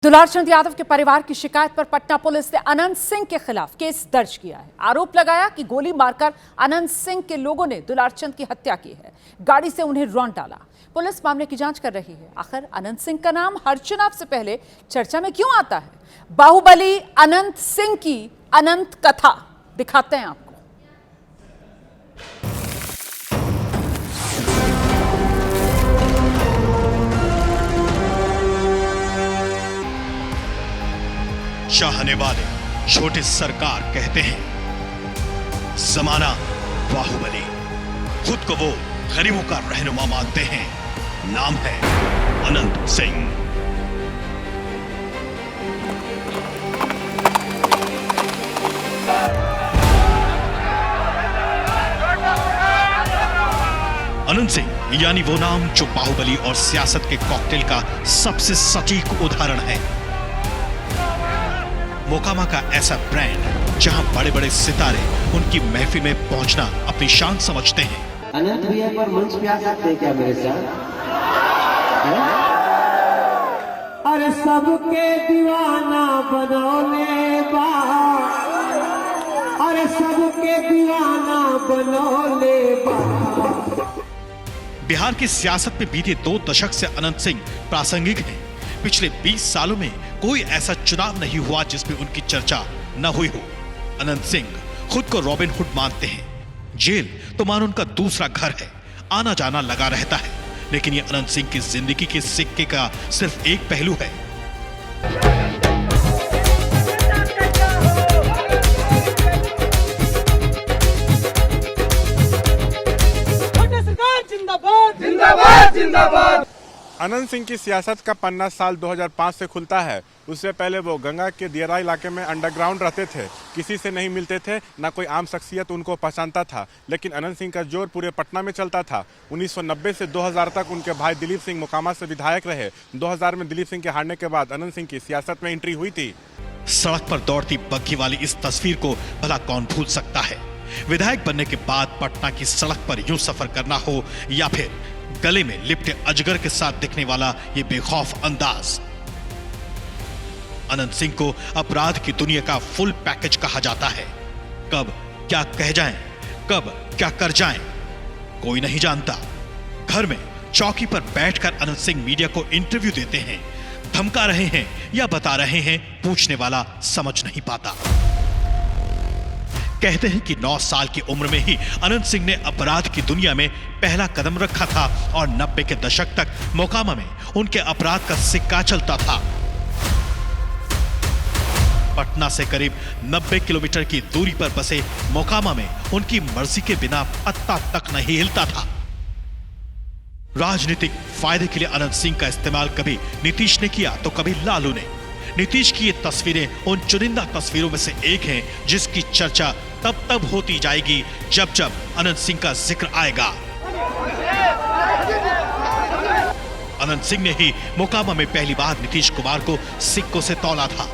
दुलारचंद यादव के परिवार की शिकायत पर पटना पुलिस ने अनंत सिंह के खिलाफ केस दर्ज किया है। आरोप लगाया कि गोली मारकर अनंत सिंह के लोगों ने दुलारचंद की हत्या की है, गाड़ी से उन्हें रौंद डाला। पुलिस मामले की जांच कर रही है। आखिर अनंत सिंह का नाम हर चुनाव से पहले चर्चा में क्यों आता है? बाहुबली अनंत सिंह की अनंत कथा दिखाते हैं आपको। चाहने वाले छोटे सरकार कहते हैं, जमाना बाहुबली। खुद को वो गरीबों का रहनुमा मानते हैं। नाम है अनंत सिंह। अनंत सिंह यानी वो नाम जो बाहुबली और सियासत के कॉकटेल का सबसे सटीक उदाहरण है। मोकामा का ऐसा ब्रांड जहां बड़े बड़े सितारे उनकी महफिल में पहुंचना अपनी शान समझते हैं। अनंत भैया पर मंच पे आ सकते हैं क्या मेरे साथ? अरे सबके दीवाना बनौले बा, अरे सबके दीवाना बनौले बा। बिहार की सियासत में बीते 2 दशक से अनंत सिंह प्रासंगिक हैं। पिछले 20 सालों में कोई ऐसा चुनाव नहीं हुआ जिसमें उनकी चर्चा न हुई हो। अनंत सिंह खुद को रॉबिन हुड मानते हैं। जेल तो मानो उनका दूसरा घर है, आना जाना लगा रहता है। लेकिन ये अनंत सिंह की जिंदगी के सिक्के का सिर्फ एक पहलू है। जिंदाबाद जिंदाबाद। अनंत सिंह की सियासत का पन्ना साल 2005 से खुलता है। उससे पहले वो गंगा के दियरा इलाके में अंडरग्राउंड रहते थे, किसी से नहीं मिलते थे, ना कोई आम शख्सियत उनको पहचानता था। लेकिन अनंत सिंह का जोर पूरे पटना में चलता था। 1990 से 2000 तक उनके भाई दिलीप सिंह मोकामा से विधायक रहे। 2000 में दिलीप सिंह के हारने के बाद अनंत सिंह की सियासत में एंट्री हुई थी। सड़क पर दौड़ती बग्घी वाली इस तस्वीर को भला कौन भूल सकता है? विधायक बनने के बाद पटना की सड़क पर यूं सफर करना हो या फिर गले में लिपटे अजगर के साथ दिखने वाला ये बेखौफ अंदाज। अनंत सिंह को अपराध की दुनिया का फुल पैकेज कहा जाता है। कब क्या कह जाएं, कब क्या कर जाएं, कोई नहीं जानता। घर में चौकी पर बैठकर अनंत सिंह मीडिया को इंटरव्यू देते हैं। धमका रहे हैं या बता रहे हैं, पूछने वाला समझ नहीं पाता। कहते हैं कि 9 साल की उम्र में ही अनंत सिंह ने अपराध की दुनिया में पहला कदम रखा था और 90 के दशक तक मोकामा में उनके अपराध का सिक्का चलता था। पटना से करीब 90 किलोमीटर की दूरी पर बसे मोकामा में उनकी मर्जी के बिना पत्ता तक नहीं हिलता था। राजनीतिक फायदे के लिए अनंत सिंह का इस्तेमाल कभी नीतीश ने किया तो कभी लालू ने। नीतीश की ये तस्वीरें उन चुनिंदा तस्वीरों में से एक हैं जिसकी चर्चा तब होती जाएगी जब जब अनंत सिंह का जिक्र आएगा। अनंत सिंह ने ही मोकामा में पहली बार नीतीश कुमार को सिक्कों से तौला था।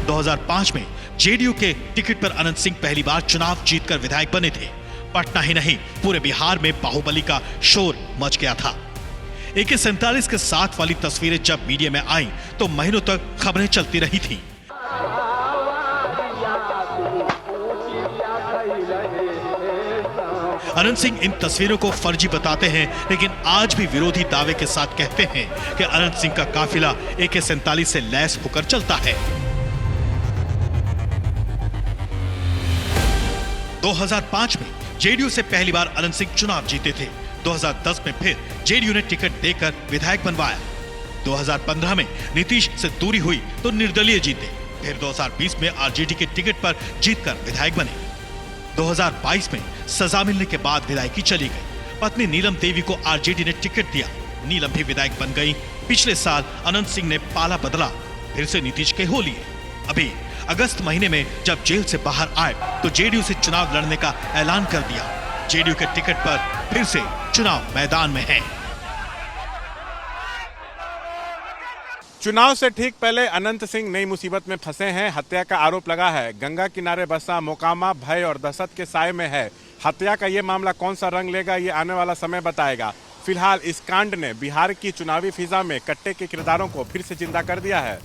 – 2005 में जेडीयू के टिकट पर अनंत सिंह पहली बार चुनाव जीतकर विधायक बने थे। पटना ही नहीं, पूरे बिहार में बाहुबली का शोर मच गया था। AK-47 के साथ वाली तस्वीरें जब मीडिया में आईं तो महीनों तक खबरें चलती रही थीं। अनंत सिंह इन तस्वीरों को फर्जी बताते हैं, लेकिन आज भी विरोधी दावे के साथ कहते हैं कि अनंत सिंह का काफिला AK-47 से लैस होकर चलता है। 2005 में जेडीयू से पहली बार अनंत सिंह चुनाव जीते थे। 2010 में फिर जेडीयू ने टिकट देकर विधायक बनवाया। 2015 में नीतीश से दूरी हुई तो निर्दलीय जीते। फिर 2020 में आरजेडी के टिकट पर जीतकर विधायक बने। 2022 में सजा मिलने के बाद विधायकी चली गई। पत्नी नीलम देवी को आरजेडी ने टिकट दिया। नीलम भी विधायक बन गई। पिछले साल अनंत सिंह ने पाला बदला, फिर से नीतीश के हो लिए। अभी अगस्त महीने में जब जेल से बाहर आए तो जेडीयू से चुनाव लड़ने का ऐलान कर दिया। जेडीयू के टिकट पर फिर से चुनाव मैदान में है। चुनाव से ठीक पहले अनंत सिंह नई मुसीबत में फंसे हैं। हत्या का आरोप लगा है। गंगा किनारे बसा मोकामा भय और दहशत के साए में है। हत्या का ये मामला कौन सा रंग लेगा, ये आने वाला समय बताएगा। फिलहाल इस कांड ने बिहार की चुनावी फिजा में कट्टे के किरदारों को फिर से जिंदा कर दिया है।